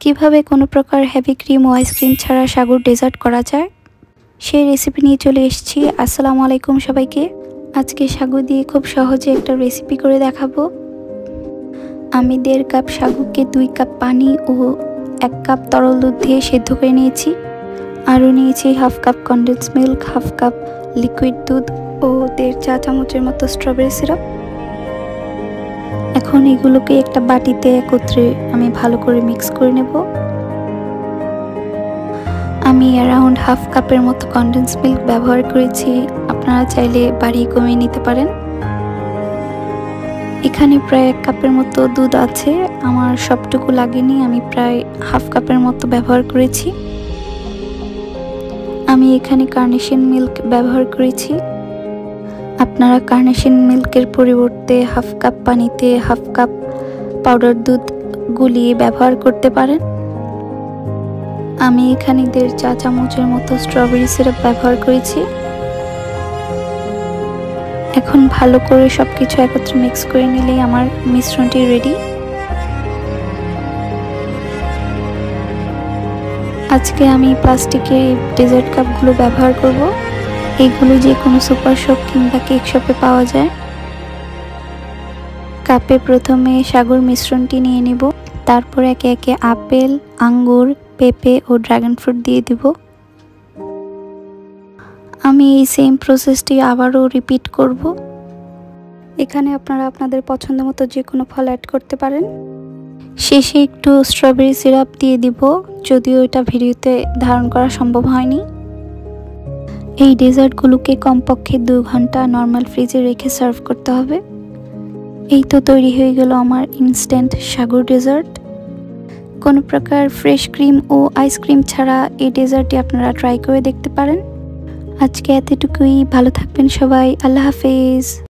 কিভাবে কোনো প্রকার হেভি ক্রিম ও আইসক্রিম ছাড়া সাগর ডেজার্ট করা যায় সেই রেসিপি নিয়ে চলে এসেছি। আসসালামু আলাইকুম সবাইকে। আজকে সাগর দিয়ে খুব সহজে একটা রেসিপি করে দেখাবো। আমি 1.5 কাপ সাগরকে 2 কাপ পানি ও 1 কাপ তরল দুধ দিয়ে সেদ্ধ করে নিয়েছি। আরও নিয়েছি 1/2 cup condense milk, 1/2 cup liquid দুধ ও 1.5 চা চামচের মতো স্ট্রবেরি সিরাপ। এখন এগুলোকে একটা বাটিতে একত্রে আমি ভালো করে মিক্স করে নেব। আমি অ্যারাউন্ড 1/2 কাপের মতো কনডেন্স মিল্ক ব্যবহার করেছি, আপনারা চাইলে বাড়িয়ে কমিয়ে নিতে পারেন। এখানে প্রায় 1 কাপের মতো দুধ আছে, আমার সবটুকু লাগেনি, আমি প্রায় 1/2 কাপের মতো ব্যবহার করেছি। আমি এখানে কার্নেশন মিল্ক ব্যবহার করেছি, আপনারা কার্নেশন মিল্কের পরিবর্তে 1/2 কাপ পানিতে 1/2 কাপ পাউডার দুধ গুলিয়ে ব্যবহার করতে পারেন। আমি এখানে 1.5 চা চামচের মতো স্ট্রবেরি সিরাপ ব্যবহার করেছি। এখন ভালো করে সবকিছু একত্রে মিক্স করে নিলেই আমার মিশ্রণটি রেডি। আজকে আমি প্লাস্টিকের ডেজার্ট কাপগুলো ব্যবহার করব। এগুলো যে কোনো সুপার শপ কিংবা কেক শপে পাওয়া যায়। কাপে প্রথমে সাগর মিশ্রণটি নিয়ে নেব, তারপর একে একে আপেল, আঙ্গুর, পেঁপে ও ড্রাগন ফ্রুট দিয়ে দিব। আমি এই সেম প্রসেসটি আবারও রিপিট করব। এখানে আপনারা আপনাদের পছন্দ মতো যে কোনো ফল অ্যাড করতে পারেন। শেষে একটু স্ট্রবেরি সিরাপ দিয়ে দিব, যদিও এটা ভিডিওতে ধারণ করা সম্ভব হয়নি। এই ডেজার্টগুলোকে কমপক্ষে 2 ঘন্টা নর্মাল ফ্রিজে রেখে সার্ভ করতে হবে। এই তো তৈরি হয়ে গেল আমার ইনস্ট্যান্ট সাগর ডেজার্ট। কোনো প্রকার ফ্রেশ ক্রিম ও আইসক্রিম ছাড়া এই ডেজার্টটি আপনারা ট্রাই করে দেখতে পারেন। আজকে এতটুকুই, ভালো থাকবেন সবাই, আল্লাহ হাফেজ।